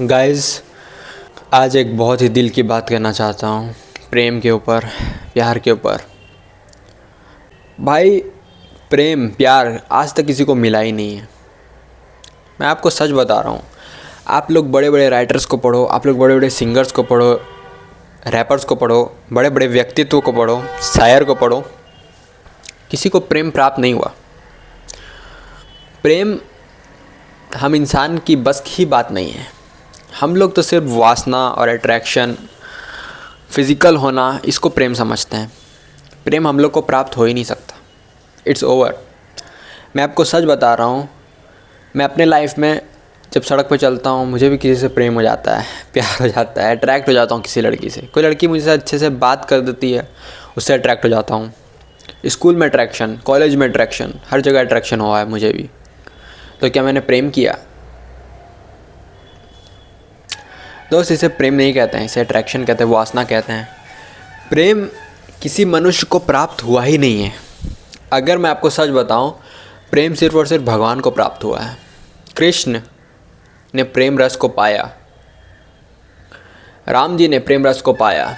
Guys, आज एक बहुत ही दिल की बात करना चाहता हूँ। प्रेम के ऊपर, प्यार के ऊपर। भाई, प्रेम प्यार आज तक किसी को मिला ही नहीं है। मैं आपको सच बता रहा हूँ। आप लोग बड़े बड़े राइटर्स को पढ़ो, आप लोग बड़े बड़े सिंगर्स को पढ़ो, रैपर्स को पढ़ो, बड़े बड़े व्यक्तित्व को पढ़ो, शायर को पढ़ो, किसी को प्रेम प्राप्त नहीं हुआ। प्रेम हम इंसान की बस की बात नहीं है। हम लोग तो सिर्फ वासना और अट्रैक्शन, फिज़िकल होना, इसको प्रेम समझते हैं। प्रेम हम लोग को प्राप्त हो ही नहीं सकता। It's over. मैं आपको सच बता रहा हूँ। मैं अपने लाइफ में जब सड़क पर चलता हूँ, मुझे भी किसी से प्रेम हो जाता है, प्यार हो जाता है, अट्रैक्ट हो जाता हूँ किसी लड़की से। कोई लड़की मुझसे अच्छे से बात कर देती है, उससे अट्रैक्ट हो जाता हूँ। स्कूल में अट्रैक्शन, कॉलेज में अट्रैक्शन, हर जगह अट्रैक्शन हुआ है मुझे भी। तो क्या मैंने प्रेम किया? दोस्त, इसे प्रेम नहीं कहते हैं, इसे अट्रैक्शन कहते हैं, वासना कहते हैं। प्रेम किसी मनुष्य को प्राप्त हुआ ही नहीं है। अगर मैं आपको सच बताऊं, प्रेम सिर्फ और सिर्फ भगवान को प्राप्त हुआ है। कृष्ण ने प्रेम रस को पाया, राम जी ने प्रेम रस को पाया।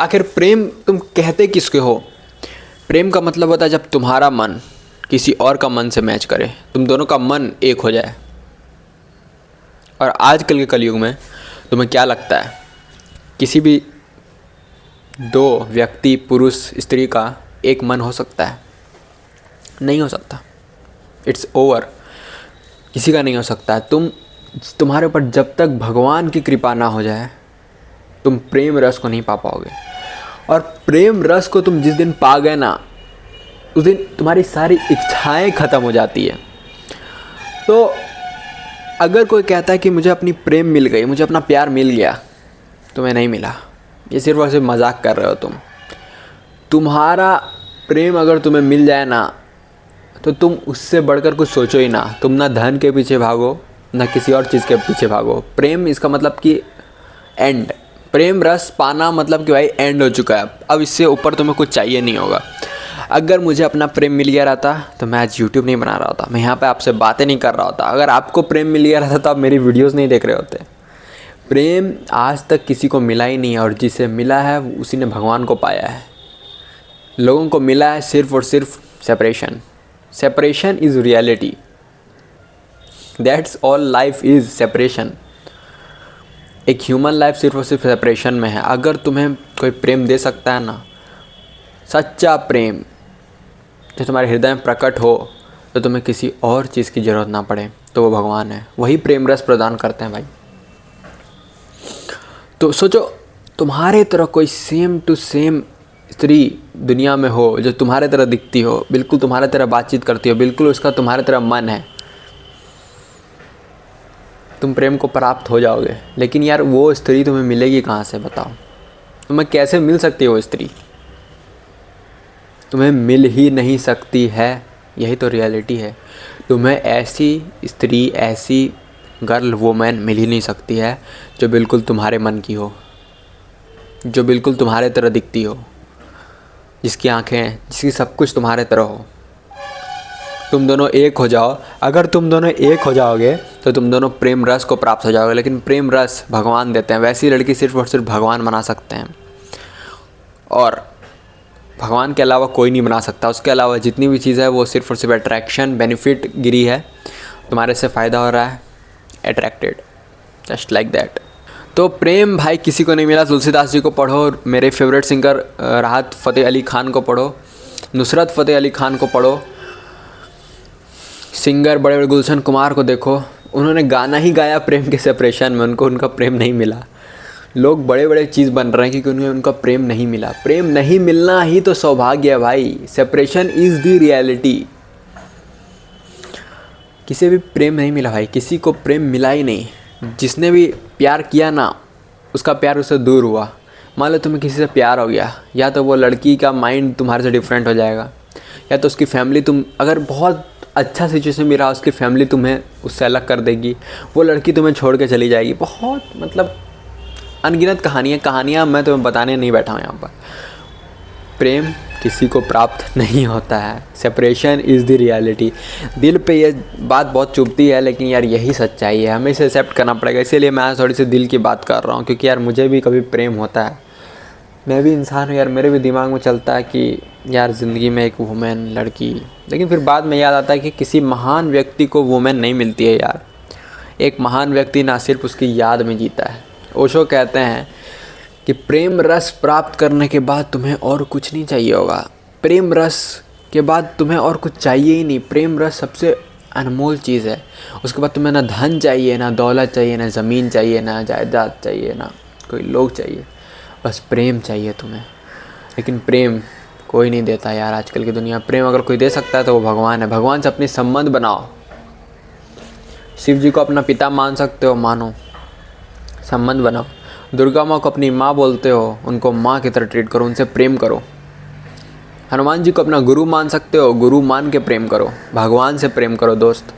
आखिर प्रेम तुम कहते किसके हो? प्रेम का मतलब होता है जब तुम्हारा मन किसी और का मन से मैच करे, तुम दोनों का मन एक हो जाए। और आजकल के कलयुग में तुम्हें क्या लगता है, किसी भी दो व्यक्ति, पुरुष स्त्री का एक मन हो सकता है? नहीं हो सकता। It's over. किसी का नहीं हो सकता है। तुम्हारे ऊपर जब तक भगवान की कृपा ना हो जाए, तुम प्रेम रस को नहीं पा पाओगे। और प्रेम रस को तुम जिस दिन पा गए ना, उस दिन तुम्हारी सारी इच्छाएं ख़त्म हो जाती है। तो अगर कोई कहता है कि मुझे अपनी प्रेम मिल गई, मुझे अपना प्यार मिल गया, तुम्हें नहीं मिला। ये सिर्फ और सिर्फ मजाक कर रहे हो तुम। तुम्हारा प्रेम अगर तुम्हें मिल जाए ना, तो तुम उससे बढ़कर कुछ सोचो ही ना। तुम ना धन के पीछे भागो, ना किसी और चीज़ के पीछे भागो। प्रेम इसका मतलब कि एंड। प्रेम रस पाना मतलब कि भाई एंड हो चुका है। अब इससे ऊपर तुम्हें कुछ चाहिए नहीं होगा। अगर मुझे अपना प्रेम मिल गया रहता तो मैं आज यूट्यूब नहीं बना रहा होता, मैं यहाँ पे आपसे बातें नहीं कर रहा होता। अगर आपको प्रेम मिल गया रहता तो आप मेरी वीडियोस नहीं देख रहे होते। प्रेम आज तक किसी को मिला ही नहीं है, और जिसे मिला है उसी ने भगवान को पाया है। लोगों को मिला है सिर्फ और सिर्फ separation. Separation is reality. That's all life is separation. एक ह्यूमन लाइफ सिर्फ और सिर्फ सेपरेशन में है। अगर तुम्हें कोई प्रेम दे सकता है ना, सच्चा प्रेम जो तुम्हारे हृदय में प्रकट हो, तो तुम्हें किसी और चीज़ की ज़रूरत ना पड़े, तो वो भगवान है। वही प्रेम रस प्रदान करते हैं भाई। तो सोचो, तुम्हारे तरह कोई सेम टू सेम स्त्री दुनिया में हो, जो तुम्हारे तरह दिखती हो, बिल्कुल तुम्हारे तरह बातचीत करती हो, बिल्कुल उसका तुम्हारे तरह मन है, तुम प्रेम को प्राप्त हो जाओगे। लेकिन यार, वो स्त्री तुम्हें मिलेगी कहाँ से? बताओ, तुम्हें कैसे मिल सकती है वो स्त्री? तुम्हें मिल ही नहीं सकती है। यही तो रियलिटी है। तुम्हें ऐसी स्त्री, ऐसी गर्ल, वुमेन मिल ही नहीं सकती है जो बिल्कुल तुम्हारे मन की हो, जो बिल्कुल तुम्हारे तरह दिखती हो, जिसकी आंखें, जिसकी सब कुछ तुम्हारे तरह हो। तुम दोनों एक हो जाओ। अगर तुम दोनों एक हो जाओगे तो तुम दोनों प्रेम रस को प्राप्त हो जाओगे। लेकिन प्रेम रस भगवान देते हैं। वैसी लड़की सिर्फ और सिर्फ भगवान बना सकते हैं, और भगवान के अलावा कोई नहीं बना सकता। उसके अलावा जितनी भी चीज़ है वो सिर्फ और सिर्फ अट्रैक्शन, बेनिफिट गिरी है। तुम्हारे से फ़ायदा हो रहा है, अट्रैक्टेड, जस्ट लाइक दैट। तो प्रेम भाई किसी को नहीं मिला। तुलसीदास जी को पढ़ो, मेरे फेवरेट सिंगर राहत फ़तेह अली ख़ान को पढ़ो, नुसरत फ़तेह अली ख़ान को पढ़ो, सिंगर बड़े बड़े गुलशन कुमार को देखो। उन्होंने गाना ही गाया प्रेम के सेपरेशन में, उनको उनका प्रेम नहीं मिला। लोग बड़े बड़े चीज़ बन रहे हैं क्योंकि उन्हें उनका प्रेम नहीं मिला। प्रेम नहीं मिलना ही तो सौभाग्य है भाई। Separation is the reality. किसी भी प्रेम नहीं मिला भाई, किसी को प्रेम मिला ही नहीं। जिसने भी प्यार किया ना, उसका प्यार उससे दूर हुआ। मान लो तुम्हें किसी से प्यार हो गया, या तो वो लड़की का माइंड तुम्हारे से डिफरेंट हो जाएगा, या तो उसकी फैमिली, तुम अगर बहुत अच्छा सिचुएशन भी रहा, उसकी फैमिली तुम्हें उससे अलग कर देगी, वो लड़की तुम्हें छोड़ के चली जाएगी। बहुत मतलब अनगिनत कहानियाँ मैं तुम्हें बताने नहीं बैठा हूँ यहाँ पर। प्रेम किसी को प्राप्त नहीं होता है, सेपरेशन इज़ द रियलिटी। दिल पे ये बात बहुत चुभती है, लेकिन यार यही सच्चाई है, हमें इसे एक्सेप्ट करना पड़ेगा। इसीलिए मैं थोड़ी सी दिल की बात कर रहा हूँ, क्योंकि यार मुझे भी कभी प्रेम होता है, मैं भी इंसान हूँ यार, मेरे भी दिमाग में चलता है कि यार ज़िंदगी में एक वुमेन, लड़की, लेकिन फिर बाद में याद आता है कि किसी महान व्यक्ति को वुमेन नहीं मिलती है यार। एक महान व्यक्ति ना सिर्फ उसकी याद में जीता है। ओशो कहते हैं कि प्रेम रस प्राप्त करने के बाद तुम्हें और कुछ नहीं चाहिए होगा। प्रेम रस के बाद तुम्हें और कुछ चाहिए ही नहीं। प्रेम रस सबसे अनमोल चीज़ है। उसके बाद तुम्हें ना धन चाहिए, ना दौलत चाहिए, ना ज़मीन चाहिए, ना जायदाद चाहिए, ना कोई लोग चाहिए, बस प्रेम चाहिए तुम्हें। लेकिन प्रेम कोई नहीं देता यार आजकल की दुनिया। प्रेम अगर कोई दे सकता है तो वो भगवान है। भगवान से अपनी संबंध बनाओ। शिव जी को अपना पिता मान सकते हो, मानो, संबंध बनाओ। दुर्गा माँ को अपनी माँ बोलते हो, उनको माँ की तरह ट्रीट करो, उनसे प्रेम करो। हनुमान जी को अपना गुरु मान सकते हो, गुरु मान के प्रेम करो। भगवान से प्रेम करो दोस्त।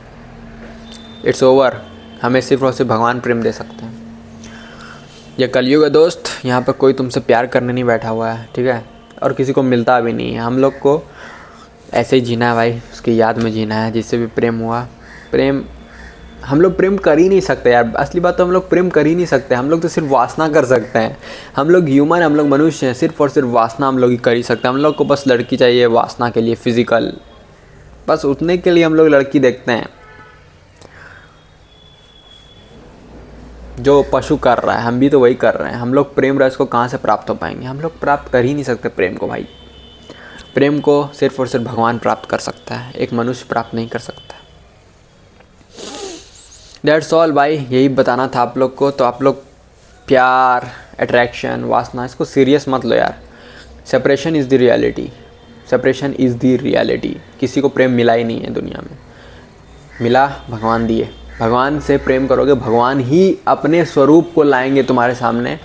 It's over. हमें सिर्फ और सिर्फ भगवान प्रेम दे सकते हैं। यह कलयुग है दोस्त, यहाँ पर कोई तुमसे प्यार करने नहीं बैठा हुआ है, ठीक है, और किसी को मिलता भी नहीं है। हम लोग को ऐसे ही जीना है भाई, उसकी याद में जीना है। जिससे भी प्रेम हुआ, प्रेम हम लोग प्रेम कर ही नहीं सकते यार। असली बात तो हम लोग प्रेम कर ही नहीं सकते। हम लोग तो सिर्फ वासना कर सकते हैं। हम लोग ह्यूमन, हम लोग मनुष्य हैं, सिर्फ और सिर्फ वासना हम लोग ही कर ही सकते हैं। हम लोग को बस लड़की चाहिए वासना के लिए, फिजिकल, बस उतने के लिए हम लोग लड़की देखते हैं। जो पशु कर रहा है हम भी तो वही कर रहे हैं। हम लोग प्रेम रस को कहाँ से प्राप्त हो पाएंगे? हम लोग प्राप्त कर ही नहीं सकते प्रेम को भाई। प्रेम को सिर्फ और सिर्फ भगवान प्राप्त कर सकता है, एक मनुष्य प्राप्त नहीं कर सकता। दैट्स ऑल भाई, यही बताना था आप लोग को। तो आप लोग प्यार, अट्रैक्शन, वासना, इसको सीरियस मत लो यार। Separation is the reality. Separation is the reality. किसी को प्रेम मिला ही नहीं है दुनिया में। मिला भगवान दिए। भगवान से प्रेम करोगे, भगवान ही अपने स्वरूप को लाएंगे तुम्हारे सामने,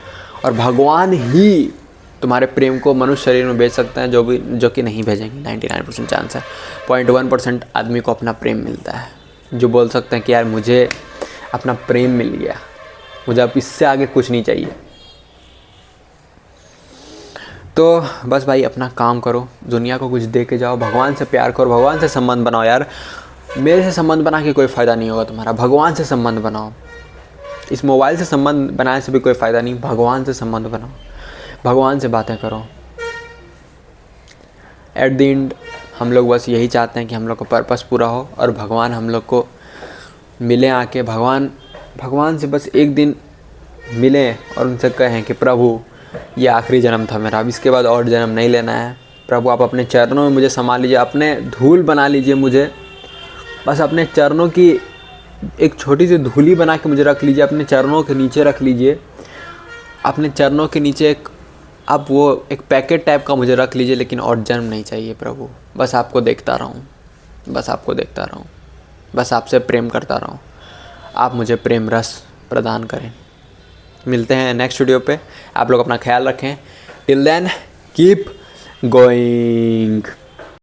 और भगवान ही तुम्हारे प्रेम को मनुष्य शरीर में भेज सकते हैं, जो कि नहीं भेजेंगे। 99% चांस है। 0.1% आदमी को अपना प्रेम मिलता है, जो बोल सकते हैं कि यार मुझे अपना प्रेम मिल गया, मुझे अब इससे आगे कुछ नहीं चाहिए। तो बस भाई अपना काम करो, दुनिया को कुछ दे के जाओ, भगवान से प्यार करो, भगवान से संबंध बनाओ यार। मेरे से संबंध बना के कोई फ़ायदा नहीं होगा तुम्हारा। भगवान से संबंध बनाओ। इस मोबाइल से संबंध बनाने से भी कोई फ़ायदा नहीं। भगवान से संबंध बनाओ, भगवान से बातें करो। एट द एंड हम लोग बस यही चाहते हैं कि हम लोग का पर्पस पूरा हो और भगवान हम लोग को मिले आके। भगवान से बस एक दिन मिलें और उनसे कहें कि प्रभु ये आखिरी जन्म था मेरा, अब इसके बाद और जन्म नहीं लेना है। प्रभु आप अपने चरणों में मुझे संभाल लीजिए, अपने धूल बना लीजिए मुझे। बस अपने चरणों की एक छोटी सी धूली बना के मुझे रख लीजिए, अपने चरणों के नीचे रख लीजिए। अपने चरणों के नीचे आप वो एक पैकेट टाइप का मुझे रख लीजिए, लेकिन और जन्म नहीं चाहिए प्रभु। बस आपको देखता रहूँ, बस आपको देखता रहूँ, बस आपसे प्रेम करता रहूँ। आप मुझे प्रेम रस प्रदान करें। मिलते हैं नेक्स्ट वीडियो पे। आप लोग अपना ख्याल रखें। Till then keep going.